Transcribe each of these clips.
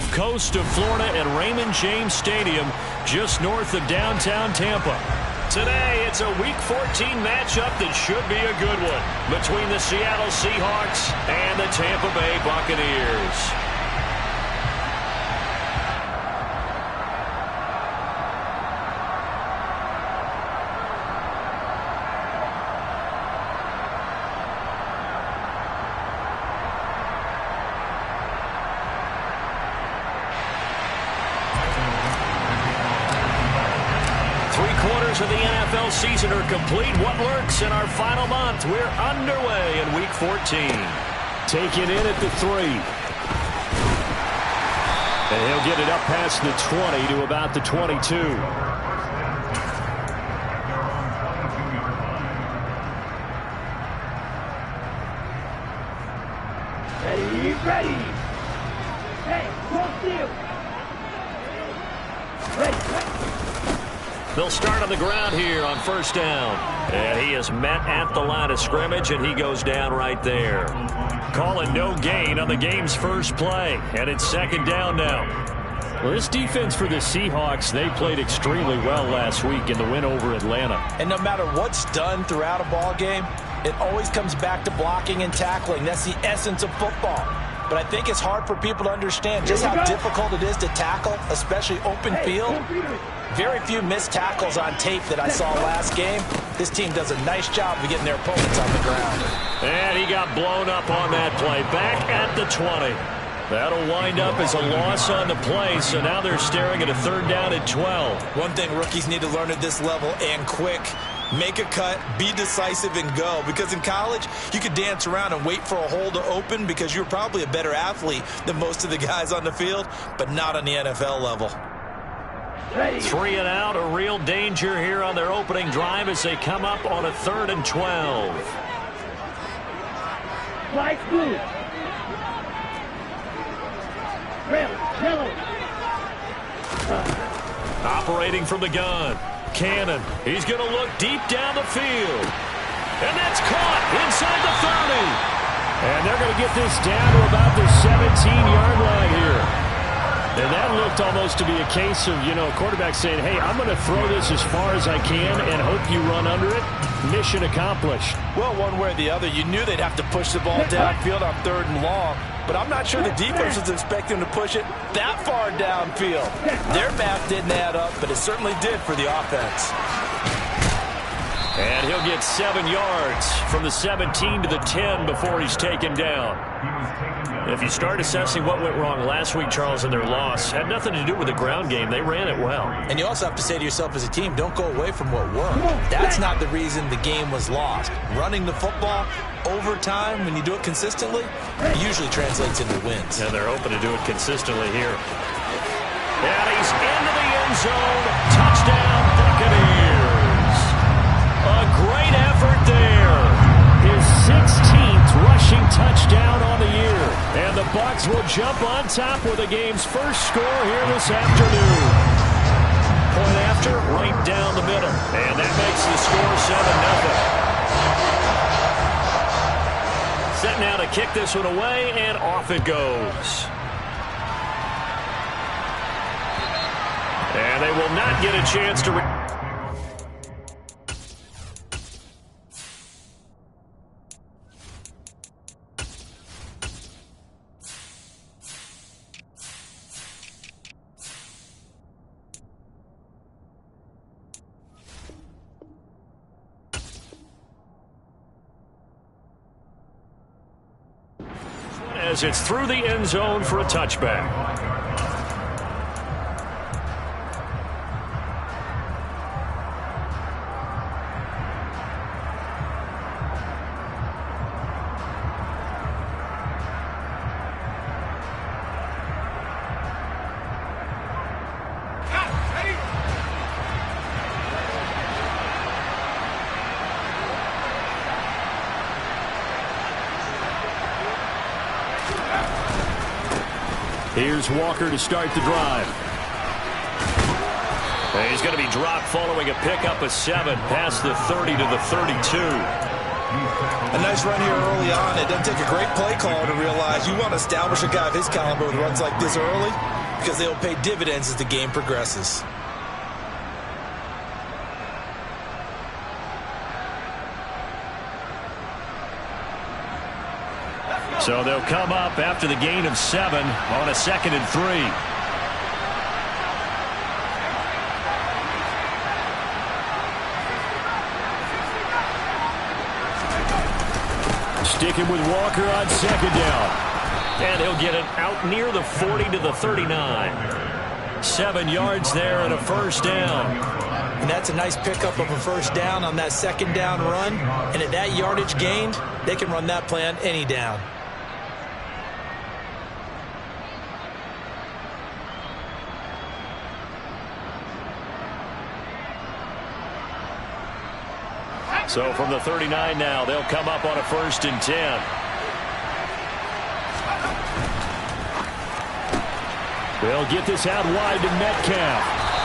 Gulf Coast of Florida at Raymond James Stadium, just north of downtown Tampa. Today, it's a Week 14 matchup that should be a good one between the Seattle Seahawks and the Tampa Bay Buccaneers. Of the NFL season are complete. What lurks in our final month? We're underway in Week 14. Taken in at the 3. And he'll get it up past the 20 to about the 22. Ready. Hey, what's you? Ready. They'll start on the ground here on first down. And he is met at the line of scrimmage, and he goes down right there. Calling no gain on the game's first play. And it's second down now. Well, this defense for the Seahawks, they played extremely well last week in the win over Atlanta. And no matter what's done throughout a ball game, it always comes back to blocking and tackling. That's the essence of football. But I think it's hard for people to understand just how difficult it is to tackle, especially open field. Very few missed tackles on tape that I saw last game. This team does a nice job of getting their opponents on the ground. And he got blown up on that play. Back at the 20. That'll wind up as a loss on the play, so now they're staring at a third down at 12. One thing rookies need to learn at this level, and quick, make a cut, be decisive, and go. Because in college, you could dance around and wait for a hole to open because you're probably a better athlete than most of the guys on the field, but not on the NFL level. 3 and out, a real danger here on their opening drive as they come up on a 3rd and 12. Flight blue. Yellow. Operating from the gun. Cannon. He's going to look deep down the field. And that's caught inside the 30. And they're going to get this down to about the 17-yard line here. And that looked almost to be a case of, a quarterback saying, hey, I'm going to throw this as far as I can and hope you run under it. Mission accomplished. Well, one way or the other, you knew they'd have to push the ball downfield on 3rd and long. But I'm not sure the defense was expecting them to push it that far downfield. Their math didn't add up, but it certainly did for the offense. And he'll get 7 yards from the 17 to the 10 before he's taken down. If you start assessing what went wrong last week, Charles, in their loss, had nothing to do with the ground game. They ran it well. And you also have to say to yourself as a team, don't go away from what worked. That's not the reason the game was lost. Running the football over time, when you do it consistently, it usually translates into wins. And they're hoping to do it consistently here. And he's into the end zone. Touchdown, Buccaneers. A great effort there. His 16th rushing touchdown on the year. And the Bucs will jump on top with the game's first score here this afternoon. Point after, right down the middle. And that makes the score 7-0. Set now to kick this one away, and off it goes. And they will not get a chance to... as it's through the end zone for a touchback. Here's Walker to start the drive. And he's going to be dropped following a pickup of 7 past the 30 to the 32. A nice run here early on. It doesn't take a great play caller to realize you want to establish a guy of his caliber with runs like this early because they will pay dividends as the game progresses. So they'll come up after the gain of 7 on a 2nd and 3. Sticking with Walker on 2nd down. And he'll get it out near the 40 to the 39. 7 yards there and a first down. And that's a nice pickup of a first down on that 2nd down run. And at that yardage gained, they can run that play on any down. So from the 39 now, they'll come up on a 1st and 10. They'll get this out wide to Metcalf.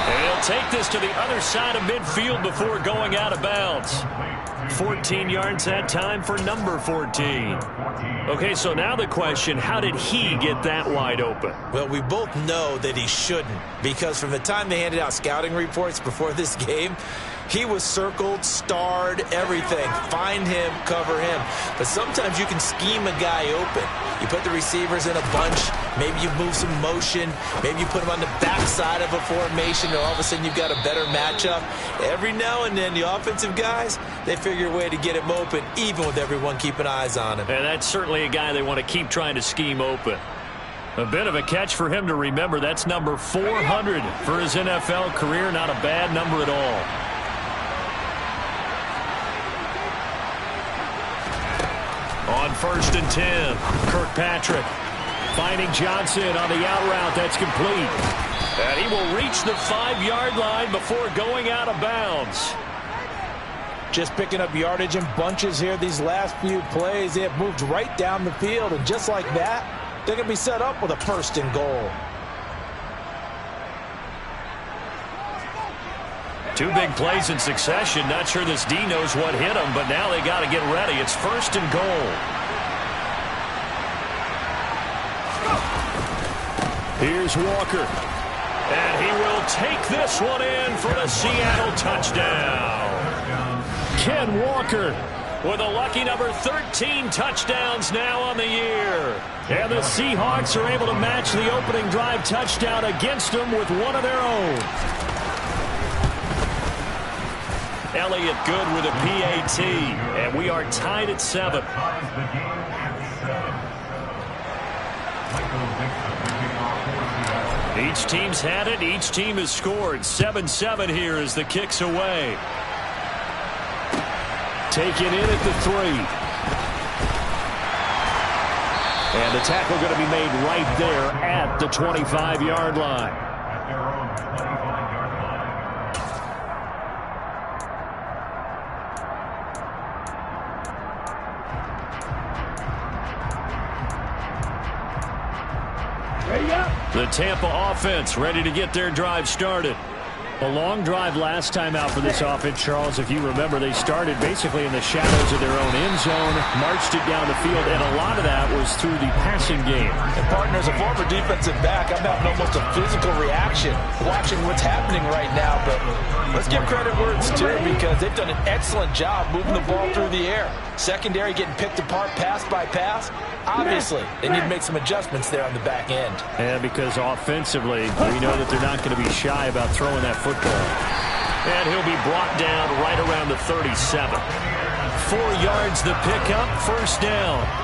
And he'll take this to the other side of midfield before going out of bounds. 14 yards that time for number 14. Okay, so now the question, how did he get that wide open? Well, we both know that he shouldn't, because from the time they handed out scouting reports before this game, he was circled, starred, everything. Find him, cover him. But sometimes you can scheme a guy open. You put the receivers in a bunch. Maybe you move some motion. Maybe you put him on the backside of a formation, and all of a sudden you've got a better matchup. Every now and then, the offensive guys, they figure a way to get him open, even with everyone keeping eyes on him. And that's certainly a guy they want to keep trying to scheme open. A bit of a catch for him to remember. That's number 400 for his NFL career. Not a bad number at all. On 1st and 10, Kirkpatrick finding Johnson on the out route. That's complete. And he will reach the 5-yard line before going out of bounds. Just picking up yardage in bunches here these last few plays. They have moved right down the field, and just like that, they're going to be set up with a 1st and goal. 2 big plays in succession. Not sure this D knows what hit him, but now they got to get ready. It's 1st and goal. Here's Walker. And he will take this one in for the Seattle touchdown. Ken Walker with a lucky number 13 touchdowns now on the year. And the Seahawks are able to match the opening drive touchdown against them with one of their own. Elliott good with a PAT, and we are tied at 7. Each team's had it. Each team has scored. 7-7 here as the kick's away. Taken in at the 3. And the tackle going to be made right there at the 25-yard line. The Tampa offense ready to get their drive started. A long drive last time out for this offense, Charles. If you remember, they started basically in the shadows of their own end zone, marched it down the field, and a lot of that was through the passing game. And partner, as a former defensive back, I'm having almost a physical reaction watching what's happening right now. But let's give credit where it's due, because they've done an excellent job moving the ball through the air. Secondary getting picked apart pass by pass. Obviously, they need to make some adjustments there on the back end. And because offensively, we know that they're not going to be shy about throwing that football. And he'll be brought down right around the 37. 4 yards the pickup, 1st down.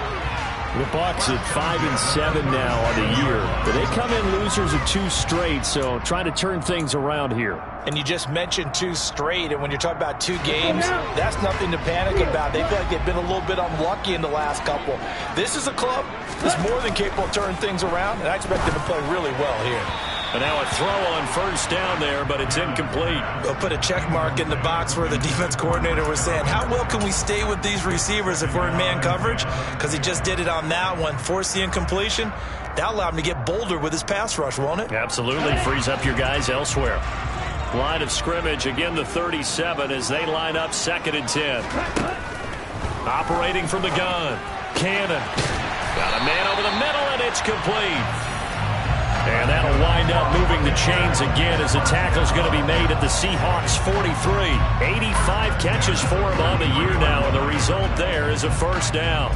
The Bucs at 5-7 now on the year. But they come in losers of 2 straight, so trying to turn things around here. And you just mentioned 2 straight, and when you're talking about 2 games, that's nothing to panic about. They feel like they've been a little bit unlucky in the last couple. This is a club that's more than capable of turning things around, and I expect them to play really well here. And now a throw on 1st down there, but it's incomplete. They'll put a check mark in the box where the defense coordinator was saying, how well can we stay with these receivers if we're in man coverage? Because he just did it on that one, forced the incompletion. That'll allow him to get bolder with his pass rush, won't it? Absolutely. Frees up your guys elsewhere. Line of scrimmage, again the 37 as they line up 2nd and 10. Operating from the gun. Cannon. Got a man over the middle, and it's complete. And that'll wind up moving the chains again as the tackle's going to be made at the Seahawks 43. 85 catches for him on the year now, and the result there is a first down.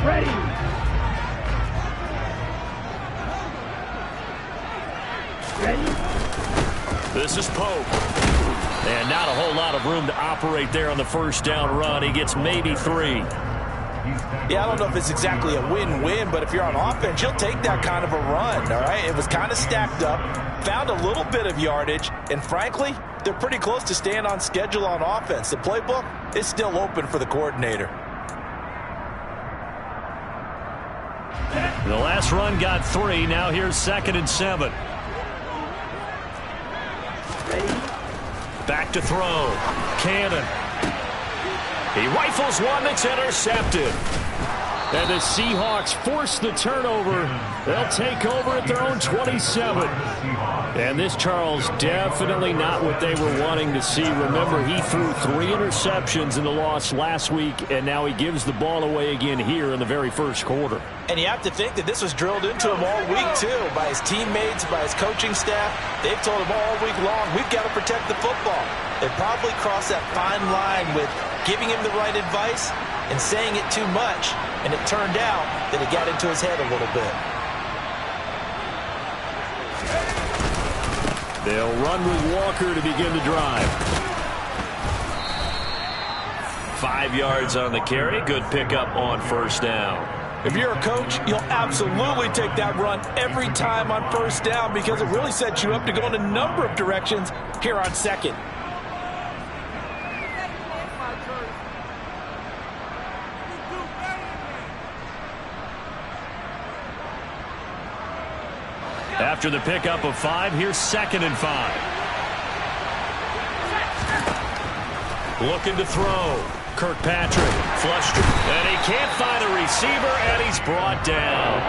Ready. This is Pope. And not a whole lot of room to operate there on the first down run. He gets maybe 3. Yeah, I don't know if it's exactly a win-win, but if you're on offense, you'll take that kind of a run, all right? It was kind of stacked up, found a little bit of yardage, and frankly, they're pretty close to staying on schedule on offense. The playbook is still open for the coordinator. The last run got 3. Now here's 2nd and 7. Back to throw. Cannon. He rifles one that's intercepted. And the Seahawks force the turnover. They'll take over at their own 27. And this, Charles, definitely not what they were wanting to see. Remember, he threw 3 interceptions in the loss last week, and now he gives the ball away again here in the very first quarter. And you have to think that this was drilled into him all week, too, by his teammates, by his coaching staff. They've told him all week long, we've got to protect the football. They probably crossed that fine line with giving him the right advice and saying it too much, and it turned out that it got into his head a little bit. They'll run with Walker to begin the drive. 5 yards on the carry. Good pickup on first down. If you're a coach, you'll absolutely take that run every time on first down because it really sets you up to go in a number of directions here on second. After the pickup of 5, here's 2nd and 5. Looking to throw. Kirkpatrick flushed, and he can't find a receiver, and he's brought down.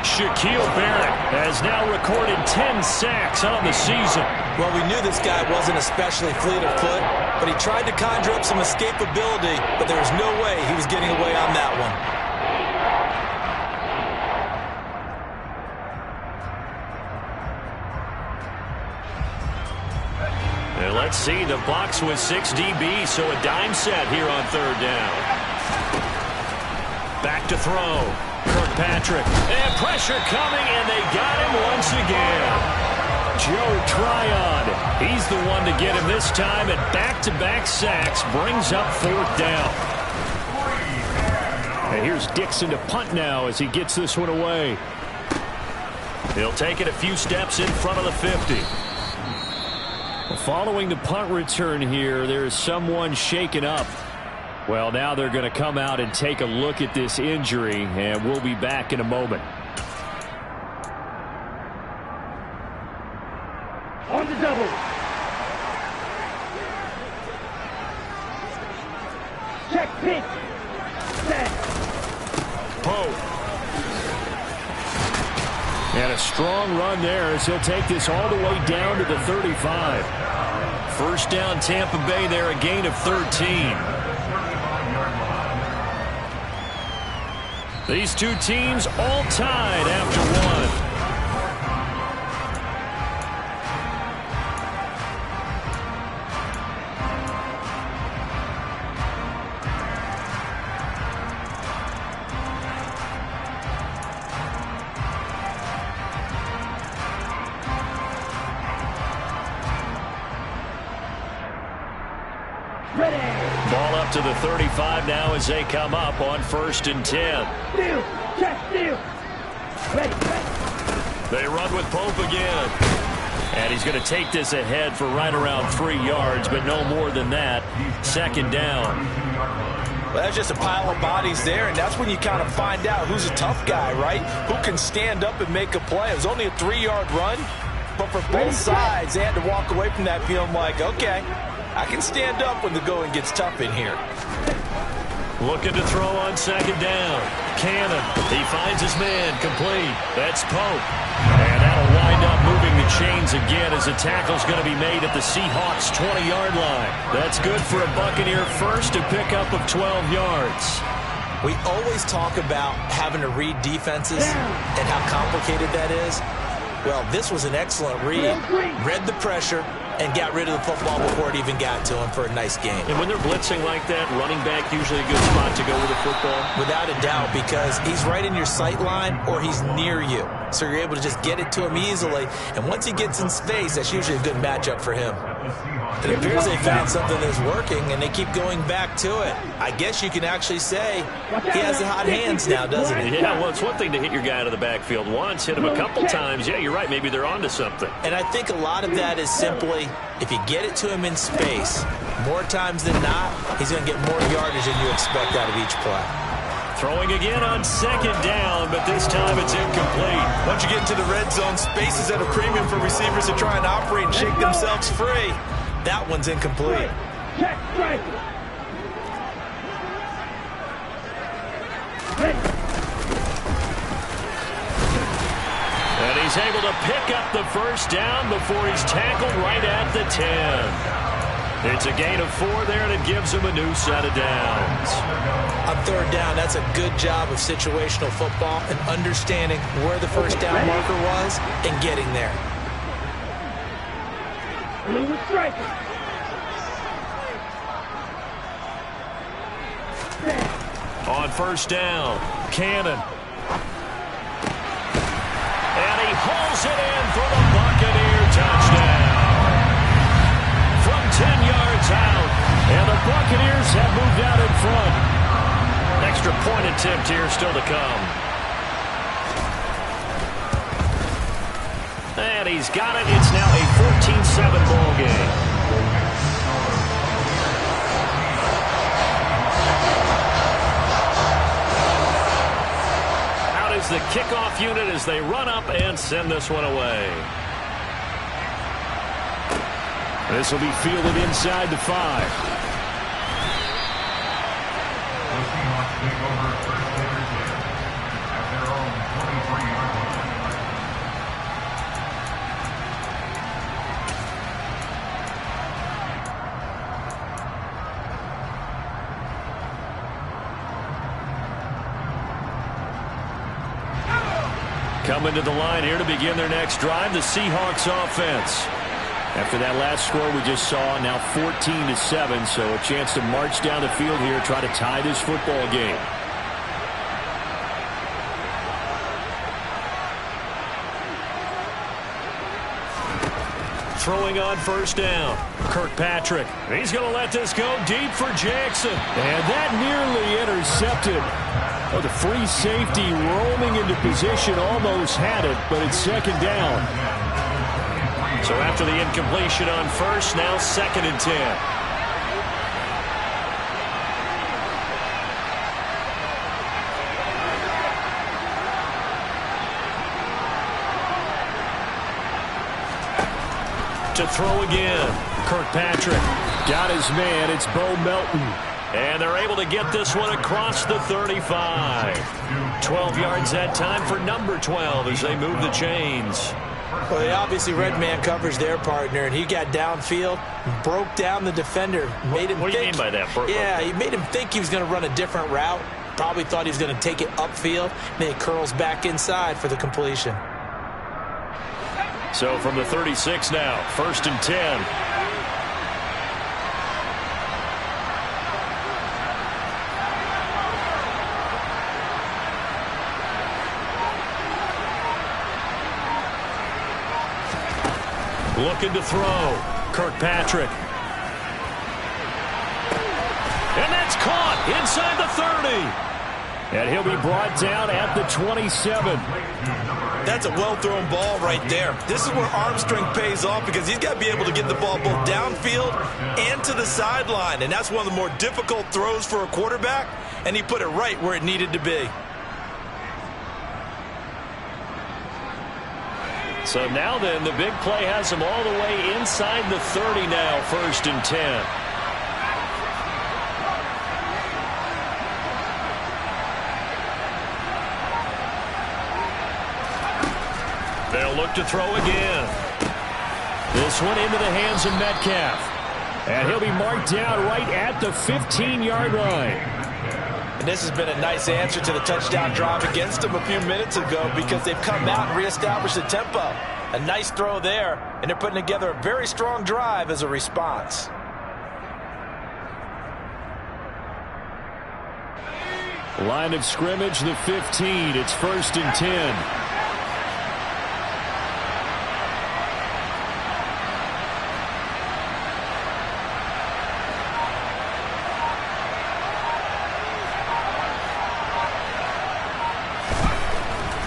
Shaquille Barrett has now recorded 10 sacks on the season. Well, we knew this guy wasn't especially fleet of foot, but he tried to conjure up some escapability, but there was no way he was getting away on that one. And let's see, the Bucs with 6 DBs, so a dime set here on 3rd down. Back to throw. Kirkpatrick. And pressure coming, and they got him once again. Joe Tryon. He's the one to get him this time, and back-to-back sacks brings up 4th down. And here's Dixon to punt now as he gets this one away. He'll take it a few steps in front of the 50. Following the punt return here, there is someone shaken up. Well, now they're going to come out and take a look at this injury, and we'll be back in a moment. On the double. Check pitch. Set. Pope. And a strong run there as he'll take this all the way down to the 35. First down, Tampa Bay there, a gain of 13. These two teams all tied after one. Ball up to the 35 now as they come up on 1st and 10. Steal. Check steal. Ready. They run with Pope again. And he's going to take this ahead for right around 3 yards, but no more than that. 2nd down. Well, that's just a pile of bodies there, and that's when you kind of find out who's a tough guy, right? Who can stand up and make a play. It was only a 3-yard run, but for both sides, they had to walk away from that feeling like, okay, I can stand up when the going gets tough in here. Looking to throw on 2nd down. Cannon. He finds his man complete. That's Pope. And that'll wind end up moving the chains again as the tackle's going to be made at the Seahawks' 20-yard line. That's good for a Buccaneer first to pick up of 12 yards. We always talk about having to read defenses and how complicated that is. Well, this was an excellent read. Read the pressure and got rid of the football before it even got to him for a nice game. And when they're blitzing like that, running back usually a good spot to go with the football? Without a doubt, because he's right in your sight line or he's near you. So you're able to just get it to him easily. And once he gets in space, that's usually a good matchup for him. It appears they found something that's working, and they keep going back to it. I guess you can actually say he has the hot hands now, doesn't he? Yeah, well, it's one thing to hit your guy out of the backfield once, hit him a couple times. Yeah, you're right. Maybe they're onto something. And I think a lot of that is simply if you get it to him in space, more times than not, he's going to get more yardage than you expect out of each play. Throwing again on second down, but this time it's incomplete. Once you get into the red zone, space is at a premium for receivers to try and operate and shake themselves free. That one's incomplete. Check strike. And he's able to pick up the first down before he's tackled right at the 10. It's a gain of 4 there, and it gives him a new set of downs. On third down, that's a good job of situational football and understanding where the first down marker was and getting there. Blue is striking. On first down, Cannon. And he hauls it in for the Buccaneer touchdown. From 10 yards out, and the Buccaneers have moved out in front. Extra point attempt here still to come. And he's got it. It's now a 14-7 ball game. Out is the kickoff unit as they run up and send this one away. This will be fielded inside the 5. Coming to the line here to begin their next drive, the Seahawks offense. After that last score we just saw, now 14-7, so a chance to march down the field here, try to tie this football game. Throwing on first down, Kirkpatrick. He's going to let this go deep for Jackson. And that nearly intercepted. Oh, the free safety roaming into position almost had it, but it's second down. So after the incompletion on first, now 2nd and 10. To throw again, Kirkpatrick got his man. It's Bo Melton. And they're able to get this one across the 35. 12 yards that time for number 12 as they move the chains. Well, they obviously red man covers their partner, and he got downfield, broke down the defender, made him What do you think, mean by that? Yeah, he made him think he was going to run a different route. Probably thought he was going to take it upfield. Then he curls back inside for the completion. So from the 36 now, 1st and 10. Looking to throw. Kirkpatrick. And that's caught inside the 30. And he'll be brought down at the 27. That's a well-thrown ball right there. This is where arm strength pays off because he's got to be able to get the ball both downfield and to the sideline. And that's one of the more difficult throws for a quarterback. And he put it right where it needed to be. So now then, the big play has him all the way inside the 30 now, 1st and 10. They'll look to throw again. This one into the hands of Metcalf. And he'll be marked down right at the 15-yard line. And this has been a nice answer to the touchdown drive against them a few minutes ago because they've come out and reestablished the tempo. A nice throw there, and they're putting together a very strong drive as a response. Line of scrimmage, the 15. It's 1st and 10.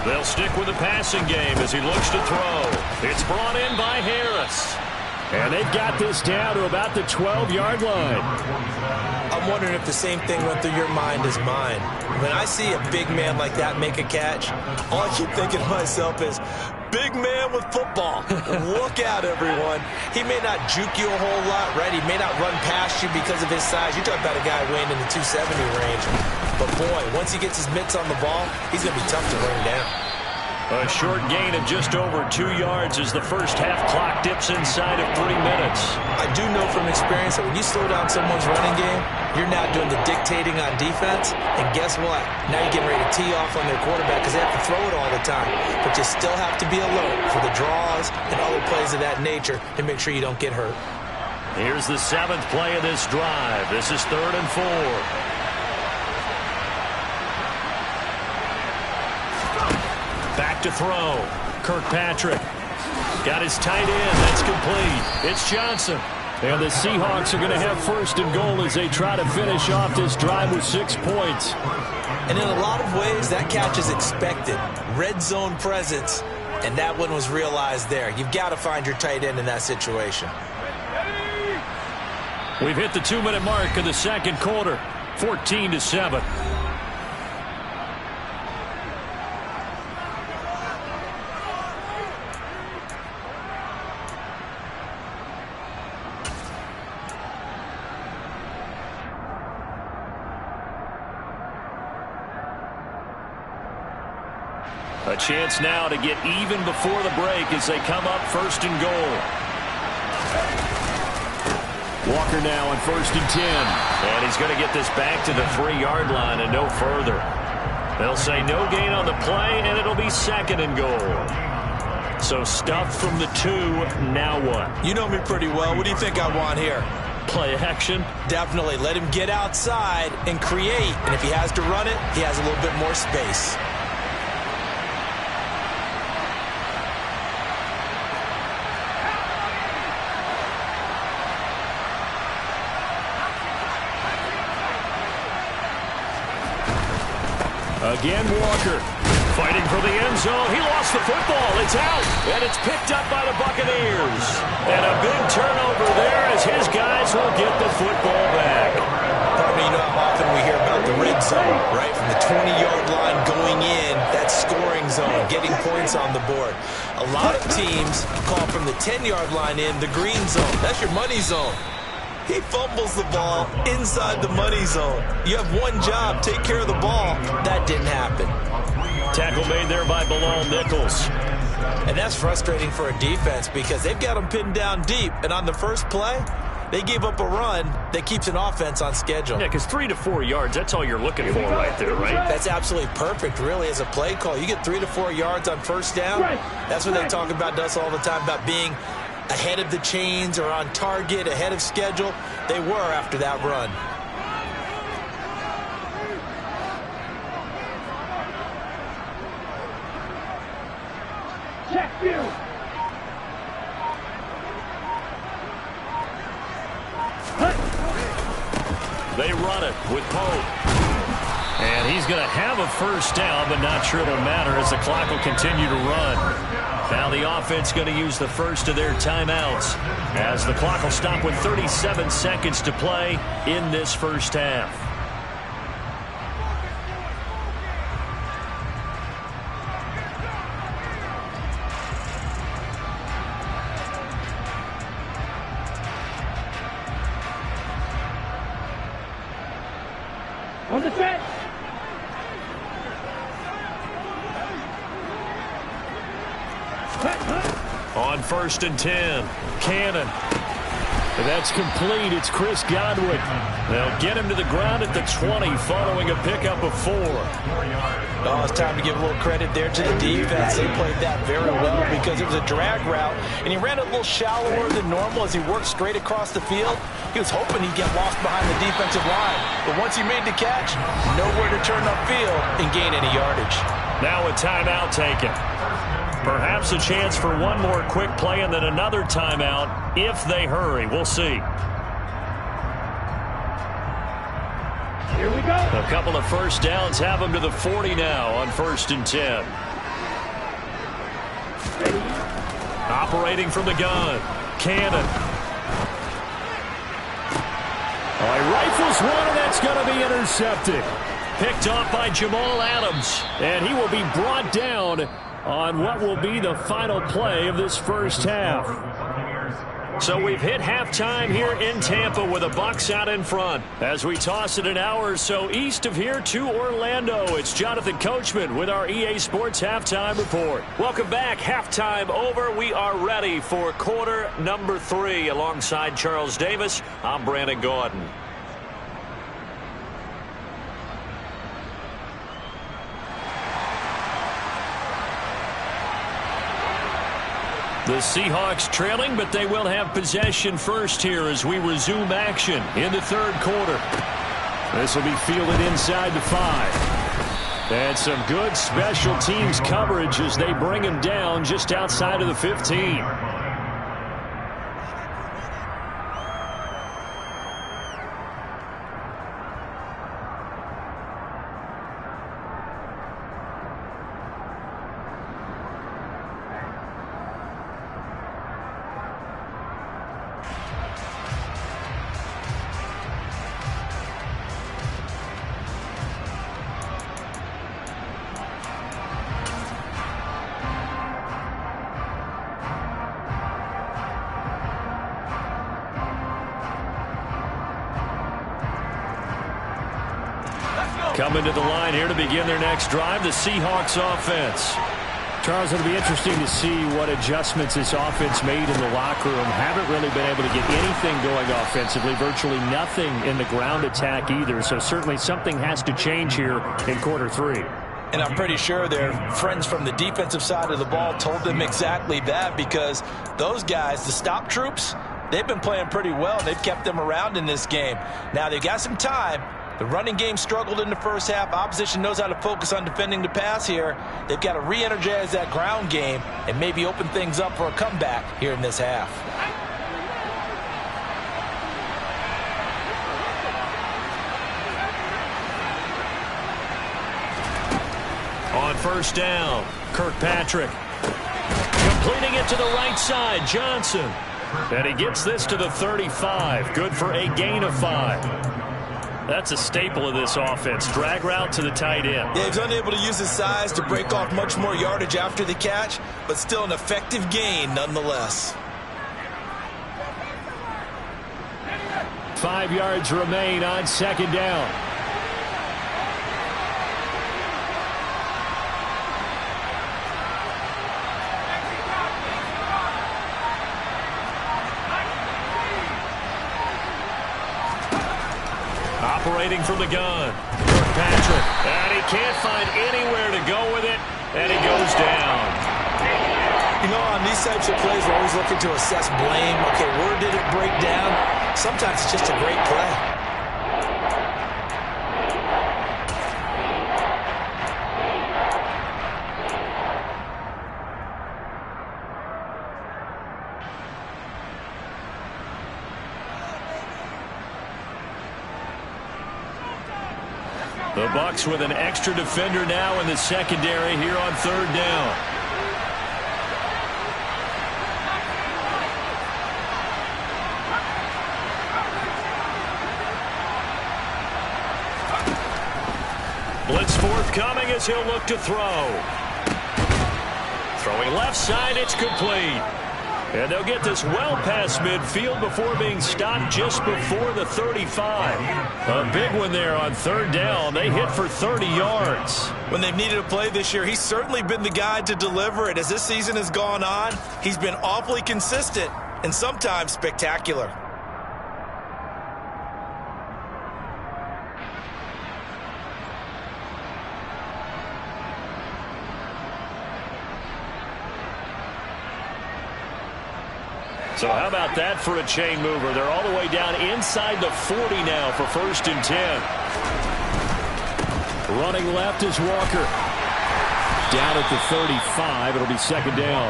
They'll stick with the passing game as he looks to throw. It's brought in by Harris. And they've got this down to about the 12-yard line. I'm wondering if the same thing went through your mind as mine. When I see a big man like that make a catch, all I keep thinking to myself is, big man with football. Look out, everyone. He may not juke you a whole lot, right? He may not run past you because of his size. You're talking about a guy weighing in the 270 range. But, boy, once he gets his mitts on the ball, he's going to be tough to bring down. A short gain of just over 2 yards as the first half clock dips inside of 3 minutes. I do know from experience that when you slow down someone's running game, you're now doing the dictating on defense. And guess what? Now you're getting ready to tee off on their quarterback because they have to throw it all the time. But you still have to be alert for the draws and other plays of that nature to make sure you don't get hurt. Here's the 7th play of this drive. This is 3rd and 4. Back to throw. Kirkpatrick. Got his tight end. That's complete. It's Johnson. And the Seahawks are going to have 1st and goal as they try to finish off this drive with 6 points. And in a lot of ways, that catch is expected. Red zone presence, and that one was realized there. You've got to find your tight end in that situation. We've hit the 2-minute mark of the second quarter. 14-7. A chance now to get even before the break as they come up 1st and goal. Walker now on 1st and 10. And he's going to get this back to the 3-yard line and no further. They'll say no gain on the play, and it'll be 2nd and goal. So stuff from the 2, now what? You know me pretty well. What do you think I want here? Play action? Definitely. Let him get outside and create. And if he has to run it, he has a little bit more space. Again, Walker. Fighting for the end zone. He lost the football. It's out. And it's picked up by the Buccaneers. And a big turnover there as his guys will get the football back. You know how often we hear about the red zone, right? From the 20-yard line going in, that scoring zone, getting points on the board. A lot of teams call from the 10-yard line in the green zone. That's your money zone. He fumbles the ball inside the money zone. You have one job, take care of the ball. That didn't happen. Tackle made there by Bilal Nichols. And that's frustrating for a defense because they've got them pinned down deep. And on the first play, they gave up a run that keeps an offense on schedule. Yeah, because 3 to 4 yards, that's all you're looking for right there, right? That's absolutely perfect, really, as a play call. You get 3 to 4 yards on first down. That's what they talk about us all the time, about being ahead of the chains or on target, ahead of schedule. They were after that run. Check you. They run it with Pope. And he's going to have a first down, but not sure it'll matter as the clock will continue to run. Now the offense going to use the first of their timeouts as the clock will stop with 37 seconds to play in this first half. On the set. 1st and 10. Cannon. And that's complete. It's Chris Godwin. They'll get him to the ground at the 20 following a pickup of 4. Oh, it's time to give a little credit there to the defense. They played that very well because it was a drag route, and he ran a little shallower than normal as he worked straight across the field. He was hoping he'd get lost behind the defensive line, but once he made the catch, nowhere to turn upfield and gain any yardage. Now a timeout taken. Perhaps a chance for one more quick play and then another timeout if they hurry. We'll see. Here we go. A couple of first downs have them to the 40 now on 1st and 10. Operating from the gun. Cannon. Oh, he rifles one, and that's going to be intercepted. Picked off by Jamal Adams. And he will be brought down on what will be the final play of this first half. So we've hit halftime here in Tampa with the Bucs out in front. As we toss it an hour or so east of here to Orlando, it's Jonathan Coachman with our EA Sports Halftime Report. Welcome back. Halftime over. We are ready for quarter number 3. Alongside Charles Davis, I'm Brandon Gordon. The Seahawks trailing, but they will have possession first here as we resume action in the third quarter. This will be fielded inside the 5. And some good special teams coverage as they bring him down just outside of the 15. Coming to the line here to begin their next drive, the Seahawks offense. Charles, it'll be interesting to see what adjustments this offense made in the locker room. Haven't really been able to get anything going offensively, virtually nothing in the ground attack either. So certainly something has to change here in quarter 3. And I'm pretty sure their friends from the defensive side of the ball told them exactly that, because those guys, the stop troops, they've been playing pretty well. They've kept them around in this game. Now they've got some time. The running game struggled in the first half. Opposition knows how to focus on defending the pass here. They've got to re-energize that ground game and maybe open things up for a comeback here in this half. On first down, Kirkpatrick. Completing it to the right side, Johnson. And he gets this to the 35. Good for a gain of 5. That's a staple of this offense. Drag route to the tight end. Yeah, he's unable to use his size to break off much more yardage after the catch, but still an effective gain nonetheless. 5 yards remain on second down. Operating from the gun, Kirkpatrick. And he can't find anywhere to go with it, and he goes down. You know, on these types of plays, we're always looking to assess blame. Okay, where did it break down? Sometimes it's just a great play. The Bucs with an extra defender now in the secondary here on third down. Blitz forthcoming as he'll look to throw. Throwing left side, it's complete. And they'll get this well past midfield before being stopped just before the 35. A big one there on third down. They hit for 30 yards. When they've needed a play this year, he's certainly been the guy to deliver it. As this season has gone on, he's been awfully consistent and sometimes spectacular. So how about that for a chain mover? They're all the way down inside the 40 now for 1st and 10. Running left is Walker. Down at the 35. It'll be 2nd down.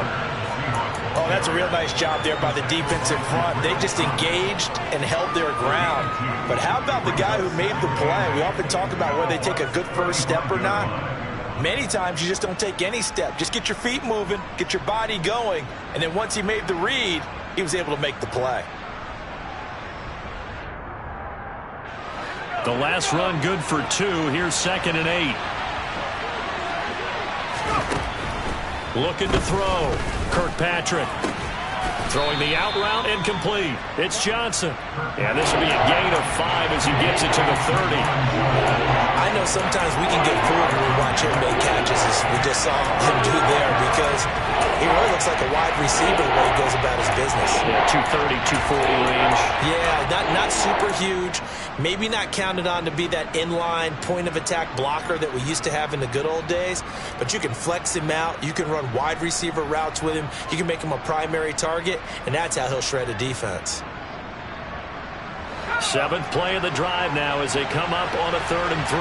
Oh, that's a real nice job there by the defense in front. They just engaged and held their ground. But how about the guy who made the play? We often talk about whether they take a good first step or not. Many times you just don't take any step. Just get your feet moving, get your body going, and then once he made the read, he was able to make the play. The last run good for 2. Here's 2nd and 8. Looking to throw. Kirkpatrick. Throwing the out route incomplete. It's Johnson. And this will be a gain of 5 as he gets it to the 30. I know sometimes we can get fooled when we watch him make catches, as we just saw him do there, because he really looks like a wide receiver the way he goes about his business. Yeah, 230, 240 range. Yeah, not super huge. Maybe not counted on to be that inline point-of-attack blocker that we used to have in the good old days, but you can flex him out. You can run wide receiver routes with him. You can make him a primary target, and that's how he'll shred a defense. 7th play of the drive now as they come up on a 3rd and 3.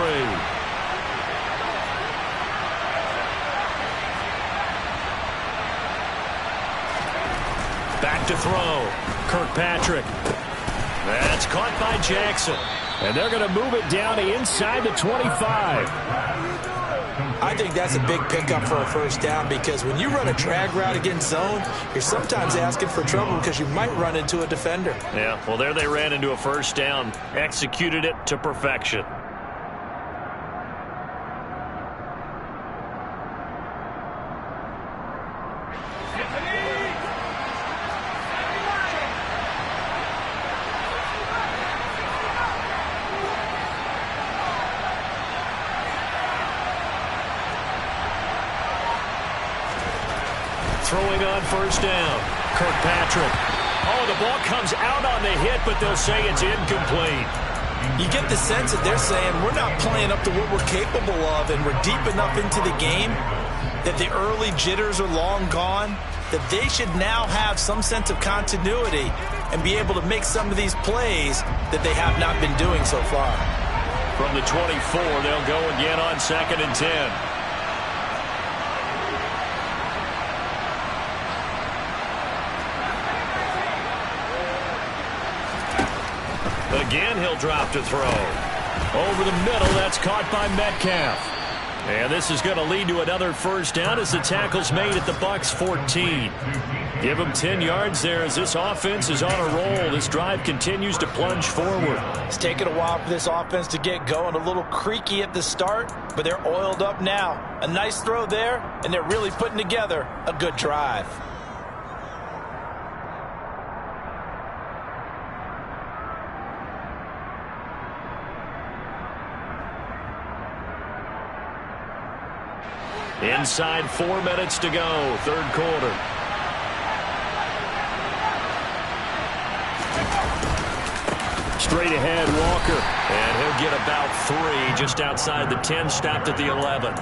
Back to throw. Kirkpatrick. That's caught by Jackson. And they're going to move it down inside the 25. I think that's a big pickup for a first down, because when you run a drag route against zone, you're sometimes asking for trouble because you might run into a defender. Yeah, well, there they ran into a first down. Executed it to perfection. Throwing on first down. Kirkpatrick. Oh, the ball comes out on the hit, but they'll say it's incomplete. You get the sense that they're saying we're not playing up to what we're capable of, and we're deep enough into the game that the early jitters are long gone, that they should now have some sense of continuity and be able to make some of these plays that they have not been doing so far. From the 24, they'll go again on 2nd and 10. Again, he'll drop to throw. Over the middle, that's caught by Metcalf. And this is going to lead to another first down as the tackle's made at the Bucs 14. Give them 10 yards there as this offense is on a roll. This drive continues to plunge forward. It's taken a while for this offense to get going. A little creaky at the start, but they're oiled up now. A nice throw there, and they're really putting together a good drive. Inside 4 minutes to go, 3rd quarter. Straight ahead, Walker. And he'll get about 3 just outside the 10, stopped at the 11.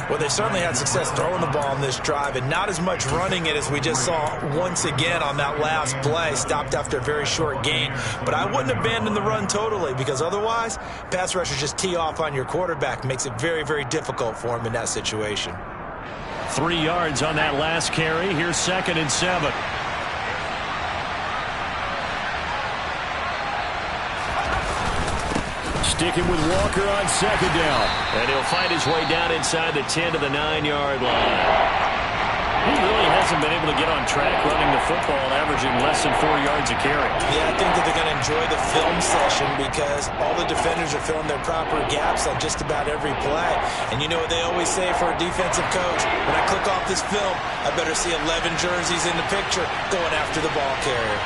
Well, they certainly had success throwing the ball on this drive, and not as much running it as we just saw once again on that last play. Stopped after a very short gain. But I wouldn't abandon the run totally, because otherwise, pass rushers just tee off on your quarterback. Makes it very, very difficult for him in that situation. 3 yards on that last carry. Here's 2nd and 7. Sticking with Walker on 2nd down. And he'll find his way down inside the 10 to the 9-yard line. He really hasn't been able to get on track running the football, averaging less than 4 yards a carry. Yeah, I think that they're going to enjoy the film session because all the defenders are filling their proper gaps on just about every play. And you know what they always say for a defensive coach? When I click off this film, I better see 11 jerseys in the picture going after the ball carrier.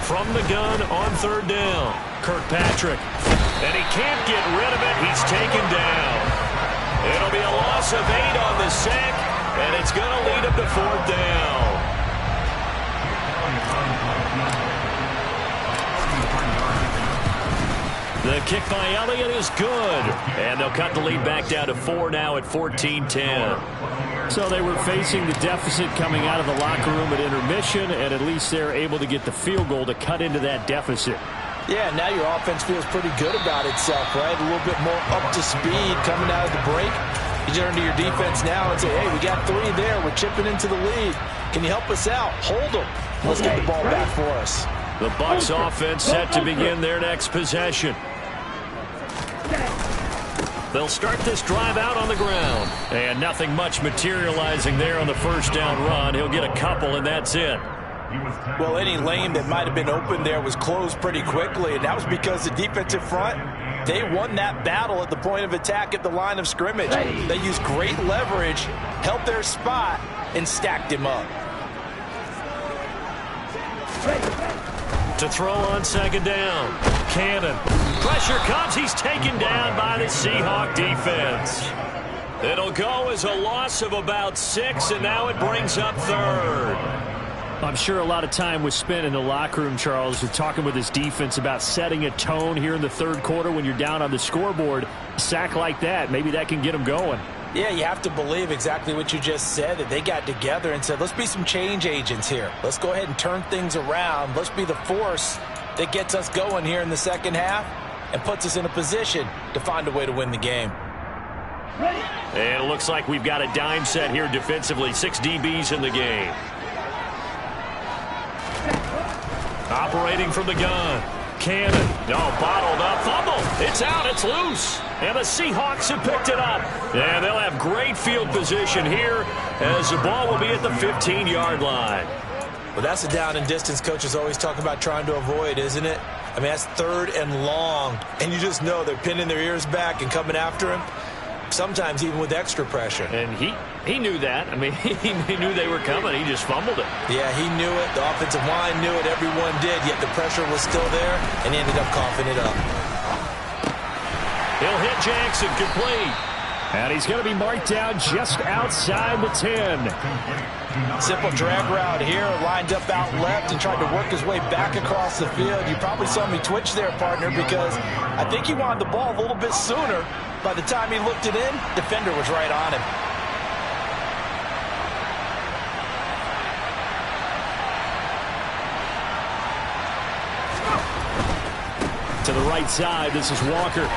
From the gun on third down, Kirkpatrick. And he can't get rid of it. He's taken down. It'll be a loss of 8 on the sack, and it's going to lead him to fourth down. The kick by Elliott is good. And they'll cut the lead back down to 4 now at 14-10. So they were facing the deficit coming out of the locker room at intermission, and at least they're able to get the field goal to cut into that deficit. Yeah, now your offense feels pretty good about itself, right? A little bit more up to speed coming out of the break. You turn to your defense now and say, hey, we got 3 there. We're chipping into the lead. Can you help us out? Hold them. Let's get the ball back for us. The Bucs offense set to begin their next possession. They'll start this drive out on the ground. And nothing much materializing there on the first down run. He'll get a couple, and that's it. Well, any lane that might have been open there was closed pretty quickly, and that was because the defensive front, they won that battle at the point of attack at the line of scrimmage. They used great leverage, held their spot, and stacked him up. To throw on second down. Cannon. Pressure comes. He's taken down by the Seahawk defense. It'll go as a loss of about 6, and now it brings up third. I'm sure a lot of time was spent in the locker room, Charles, talking with his defense about setting a tone here in the third quarter when you're down on the scoreboard. A sack like that, maybe that can get them going. Yeah, you have to believe exactly what you just said, that they got together and said, let's be some change agents here. Let's go ahead and turn things around. Let's be the force that gets us going here in the second half and puts us in a position to find a way to win the game. And it looks like we've got a dime set here defensively. 6 DBs in the game. Operating from the gun. Cannon. Bottled up. Fumble. It's out. It's loose. And the Seahawks have picked it up. And they'll have great field position here as the ball will be at the 15-yard line. Well, that's the down and distance coaches always talk about trying to avoid, isn't it? I mean, that's third and long. And you just know they're pinning their ears back and coming after him. Sometimes even with extra pressure. And he knew that. I mean, he knew they were coming. He just fumbled it. Yeah, he knew it. The offensive line knew it. Everyone did. Yet the pressure was still there, and he ended up coughing it up. He'll hit Jackson complete. And he's going to be marked down just outside the 10. Simple drag route here, lined up out left and tried to work his way back across the field. You probably saw me twitch there, partner, because I think he wanted the ball a little bit sooner. By the time he looked it in, defender was right on him. To the right side, this is Walker.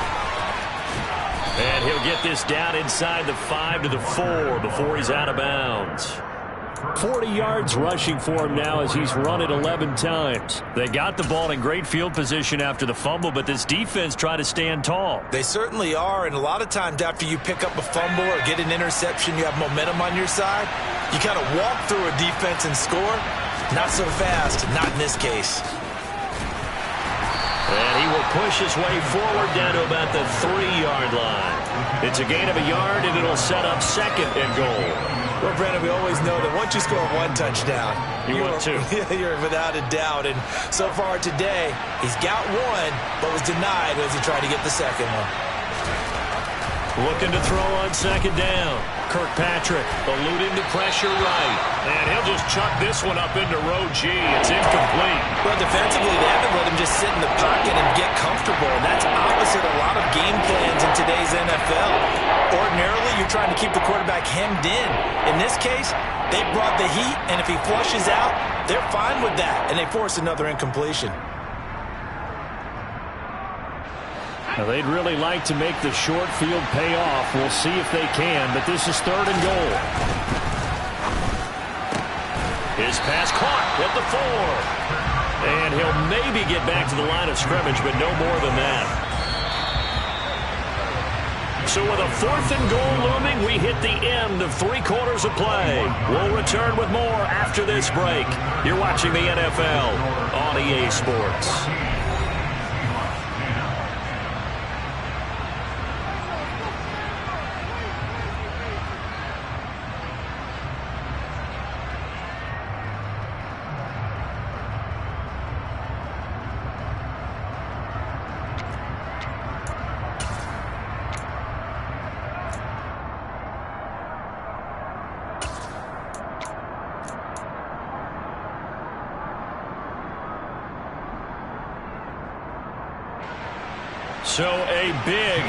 And he'll get this down inside the 5 to the 4 before he's out of bounds. 40 yards rushing for him now as he's run it 11 times. They got the ball in great field position after the fumble, but this defense tried to stand tall. They certainly are, and a lot of times after you pick up a fumble or get an interception, you have momentum on your side. You kind of walk through a defense and score. Not so fast, not in this case. And he will push his way forward down to about the 3-yard line. It's a gain of a yard, and it'll set up second and goal. Well, Brandon, we always know that once you score 1 touchdown, you want 2. You're without a doubt. And so far today, he's got 1, but was denied as he tried to get the second one. Looking to throw on second down. Kirkpatrick eluding the pressure right. And he'll just chuck this one up into row G. It's incomplete. Well, defensively, they haven't let him just sit in the pocket and get comfortable. And that's opposite a lot of game plans in today's NFL. Ordinarily, you're trying to keep the quarterback hemmed in. In this case, they brought the heat, and if he flushes out, they're fine with that, and they force another incompletion. Now, they'd really like to make the short field pay off. We'll see if they can, but this is 3rd and goal. His pass caught at the 4. And he'll maybe get back to the line of scrimmage, but no more than that. So with a 4th and goal looming, we hit the end of 3 quarters of play. We'll return with more after this break. You're watching the NFL on EA Sports. So a big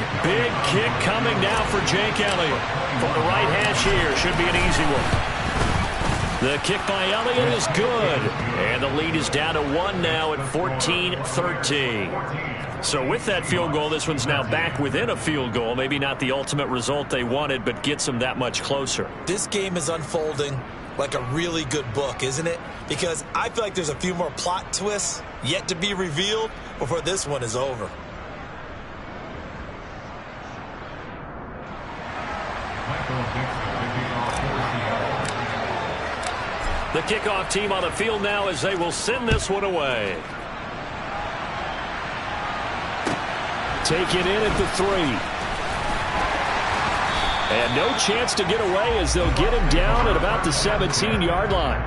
kick coming now for Jake Elliott. From the right hash here, should be an easy one. The kick by Elliott is good. And the lead is down to 1 now at 14-13. So with that field goal, this one's now back within a field goal. Maybe not the ultimate result they wanted, but gets them that much closer. This game is unfolding like a really good book, isn't it? Because I feel like there's a few more plot twists yet to be revealed before this one is over. The kickoff team on the field now as they will send this one away. Taken in at the 3. And no chance to get away as they'll get him down at about the 17-yard line.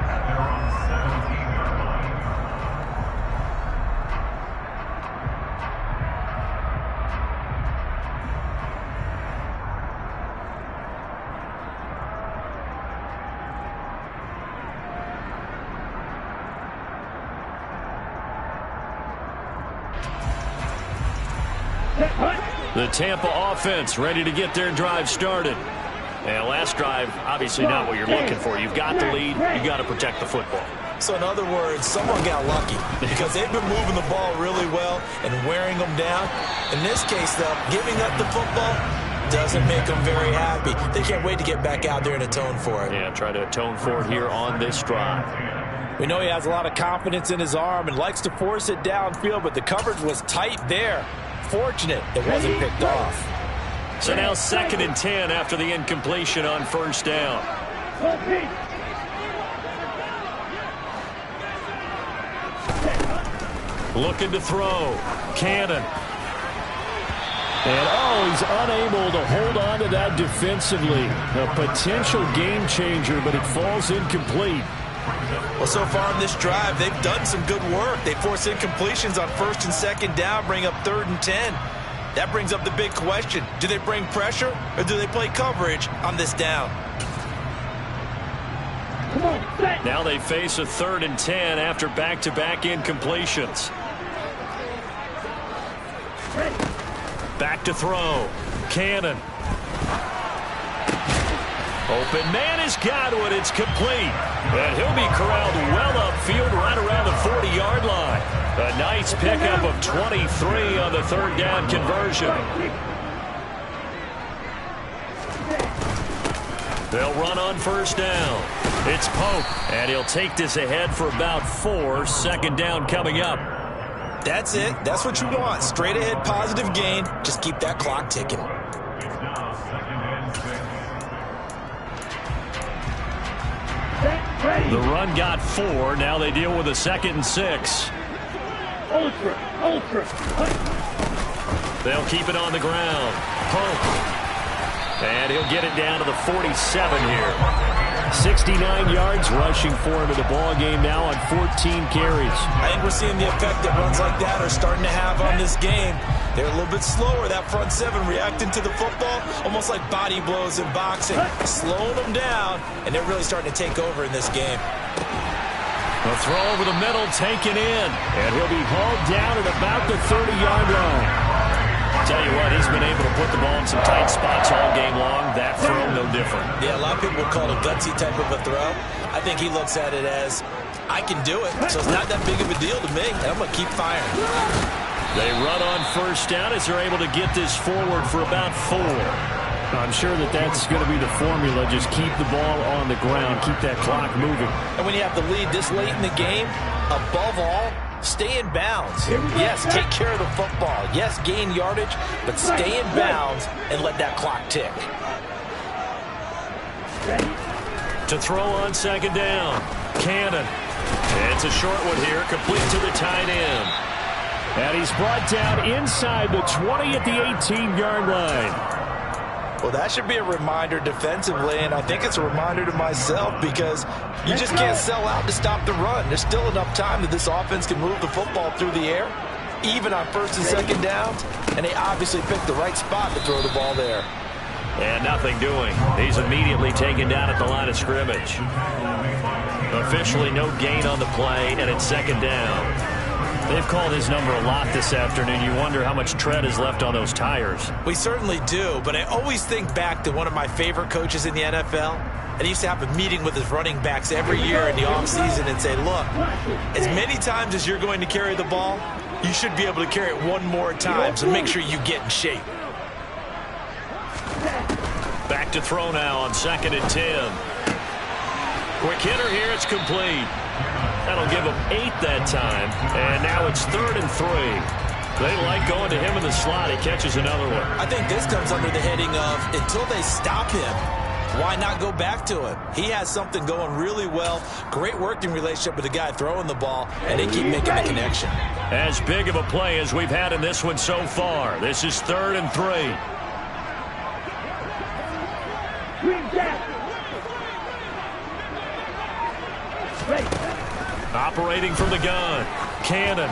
The Tampa offense ready to get their drive started. And last drive, obviously not what you're looking for. You've got the lead. You've got to protect the football. So in other words, someone got lucky because they've been moving the ball really well and wearing them down. In this case, though, giving up the football doesn't make them very happy. They can't wait to get back out there and atone for it. Yeah, try to atone for it here on this drive. We know he has a lot of confidence in his arm and likes to force it downfield, but the coverage was tight there. Fortunate it wasn't picked off. So now 2nd and 10 after the incompletion on 1st down. Looking to throw. Cannon. And, he's unable to hold on to that defensively. A potential game changer, but it falls incomplete. Well, so far in this drive, they've done some good work. They force incompletions on 1st and 2nd down, bring up 3rd and 10. That brings up the big question. Do they bring pressure or do they play coverage on this down? Now they face a 3rd and 10 after back-to-back incompletions. Back to throw. Cannon. Open man has got it. It's complete. And he'll be corralled well upfield right around the 40-yard line. A nice pickup of 23 on the 3rd down conversion. They'll run on 1st down. It's Pope, and he'll take this ahead for about 4. 2nd down coming up. That's it. That's what you want. Straight ahead positive gain. Just keep that clock ticking. The run got 4. Now they deal with a 2nd and 6. Ultra. They'll keep it on the ground. Pope. And he'll get it down to the 47 here. 69 yards rushing for him in the ball game now on 14 carries. I think we're seeing the effect that runs like that are starting to have on this game. They're a little bit slower, that front 7 reacting to the football, almost like body blows in boxing, slowing them down, and they're really starting to take over in this game. A throw over the middle, taken in, and he'll be hauled down at about the 30-yard line. Tell you what, he's been able to put the ball in some tight spots all game long. That throw, no different. Yeah, a lot of people would call it a gutsy type of a throw. I think he looks at it as, I can do it, so it's not that big of a deal to me, and I'm going to keep firing. They run on 1st down as they're able to get this forward for about 4. I'm sure that's going to be the formula. Just keep the ball on the ground. Keep that clock moving. And when you have the lead this late in the game, above all, stay in bounds. Yes, take care of the football. Yes, gain yardage, but stay in bounds and let that clock tick. To throw on second down. Cannon. It's a short one here, complete to the tight end. And he's brought down inside the 20 at the 18-yard line. Well, that should be a reminder defensively, and I think it's a reminder to myself because you just can't sell out to stop the run. There's still enough time that this offense can move the football through the air, even on first and second downs, and they obviously picked the right spot to throw the ball there. And nothing doing. He's immediately taken down at the line of scrimmage. Officially no gain on the play, and it's second down. They've called his number a lot this afternoon. You wonder how much tread is left on those tires. We certainly do, but I always think back to one of my favorite coaches in the NFL. And he used to have a meeting with his running backs every year in the offseason and say, look, as many times as you're going to carry the ball, you should be able to carry it one more time, so make sure you get in shape. Back to throw now on second and 10. Quick hitter here, it's complete. That'll give him 8 that time. And now it's 3rd and 3. They like going to him in the slot. He catches another one. I think this comes under the heading of until they stop him, why not go back to him? He has something going really well. Great working relationship with the guy throwing the ball, and they keep making the connection. As big of a play as we've had in this one so far. This is 3rd and 3. Operating from the gun. Cannon.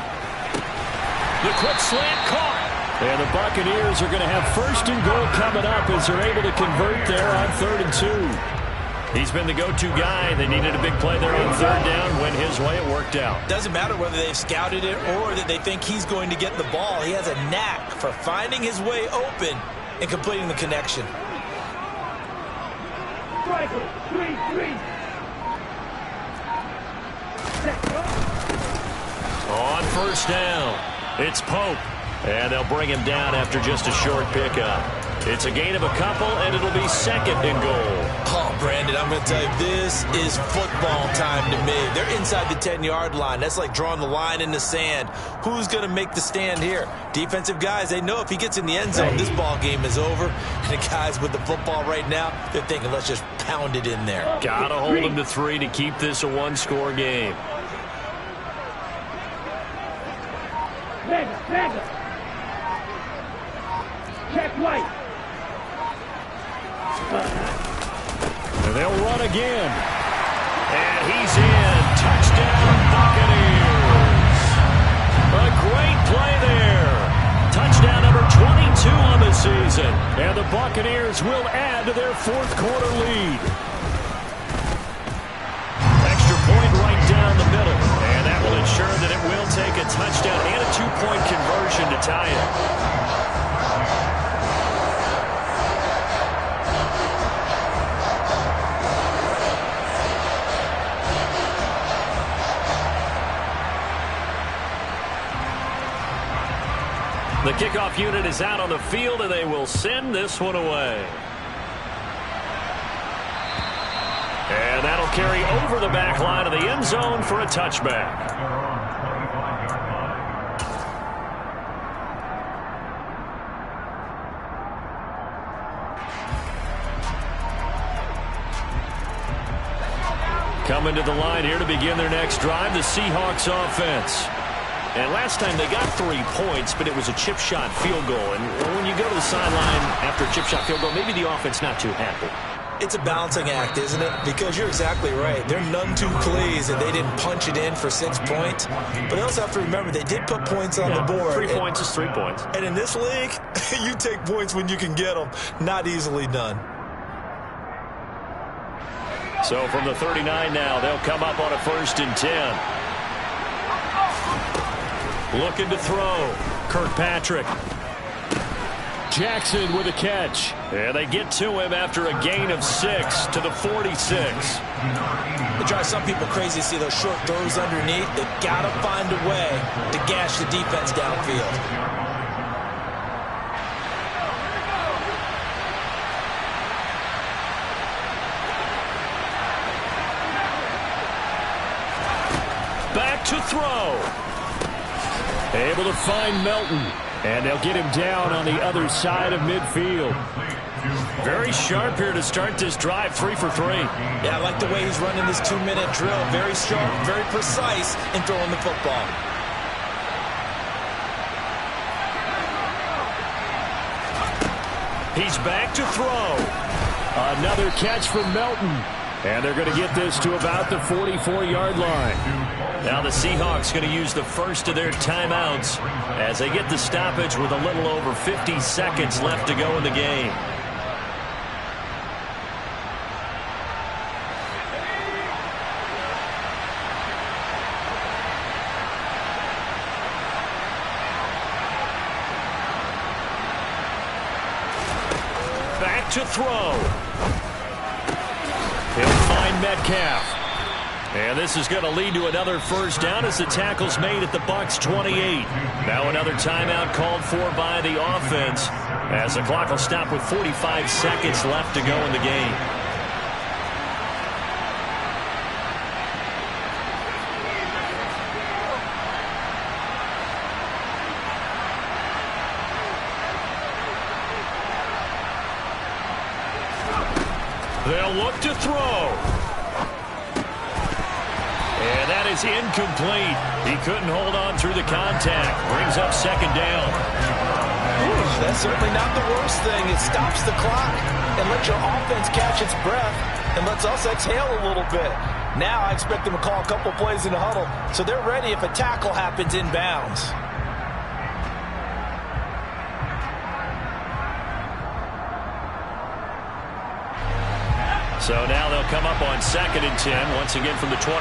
The quick slant caught. And the Buccaneers are going to have 1st and goal coming up as they're able to convert there on 3rd and 2. He's been the go-to guy. They needed a big play there on 3rd down. Went his way. It worked out. Doesn't matter whether they've scouted it or that they think he's going to get the ball. He has a knack for finding his way open and completing the connection. On 1st down, it's Pope. And they'll bring him down after just a short pickup. It's a gain of a couple, and it'll be 2nd and goal. Oh, Brandon, I'm going to tell you, this is football time to me. They're inside the 10-yard line. That's like drawing the line in the sand. Who's going to make the stand here? Defensive guys, they know if he gets in the end zone, this ball game is over. And the guys with the football right now, they're thinking, let's just pound it in there. Got to hold him to 3 to keep this a one-score game. Check right. And they'll run again. And he's in. Touchdown, Buccaneers. A great play there. Touchdown number 22 on the season. And the Buccaneers will add to their 4th quarter lead. Extra point right down the middle. And that will ensure that it will take a touchdown and a 2-point conversion to tie it. The kickoff unit is out on the field, and they will send this one away. And that'll carry over the back line of the end zone for a touchback. Coming to the line here to begin their next drive, the Seahawks offense. And last time they got 3 points, but it was a chip shot field goal. And when you go to the sideline after a chip shot field goal, maybe the offense not too happy. It's a balancing act, isn't it? Because you're exactly right. They're none too pleased that they didn't punch it in for 6 points. But they also have to remember they did put points on the board. 3 points is 3 points. And in this league, you take points when you can get them. Not easily done. So from the 39 now, they'll come up on a 1st and 10. Looking to throw. Kirkpatrick. Jackson with a catch. And they get to him after a gain of 6 to the 46. It drives some people crazy to see those short throws underneath. They've got to find a way to gash the defense downfield. to throw. Able to find Melton. And they'll get him down on the other side of midfield. Very sharp here to start this drive, 3 for 3. Yeah, I like the way he's running this 2-minute drill. Very sharp, very precise in throwing the football. He's back to throw. Another catch from Melton. And they're going to get this to about the 44-yard line. Now the Seahawks going to use the first of their timeouts as they get the stoppage with a little over 50 seconds left to go in the game. Back to throw. He'll find Metcalf. And this is going to lead to another first down as the tackle's made at the Bucs 28. Now another timeout called for by the offense as the clock will stop with 45 seconds left to go in the game. They'll look to throw. And that is incomplete. He couldn't hold on through the contact. Brings up second down. That's certainly not the worst thing. It stops the clock and lets your offense catch its breath and lets us exhale a little bit. Now I expect them to call a couple plays in the huddle so they're ready if a tackle happens inbounds. So now they'll come up on 2nd and 10, once again from the 28.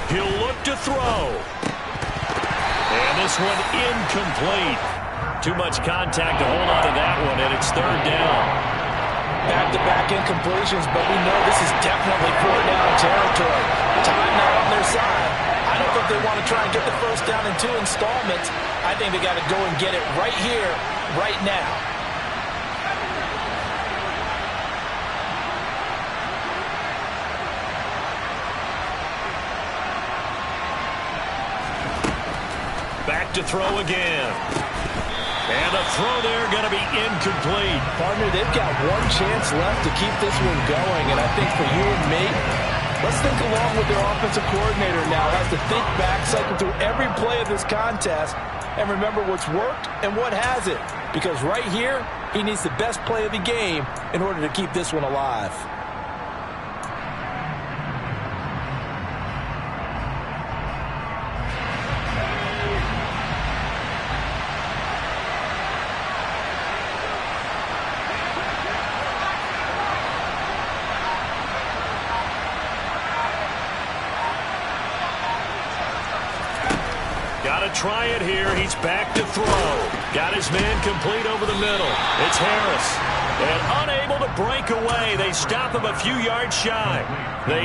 He'll look to throw. And this one incomplete. Too much contact to hold on to that one, and it's 3rd down. Back-to-back incompletions, but we know this is definitely 4th down territory. Time now on their side. I don't think they want to try and get the first down in 2 installments. I think they got to go and get it right here, right now. Back to throw again. And the throw there going to be incomplete. Partner, they've got one chance left to keep this one going. And I think for you and me, let's think along with their offensive coordinator now. Has to think back, cycle through every play of this contest, and remember what's worked and what hasn't. Because right here, he needs the best play of the game in order to keep this one alive. Got to try it here. He's back to throw. Got his man complete over the middle. It's Harris. And unable to break away. They stop him a few yards shy. They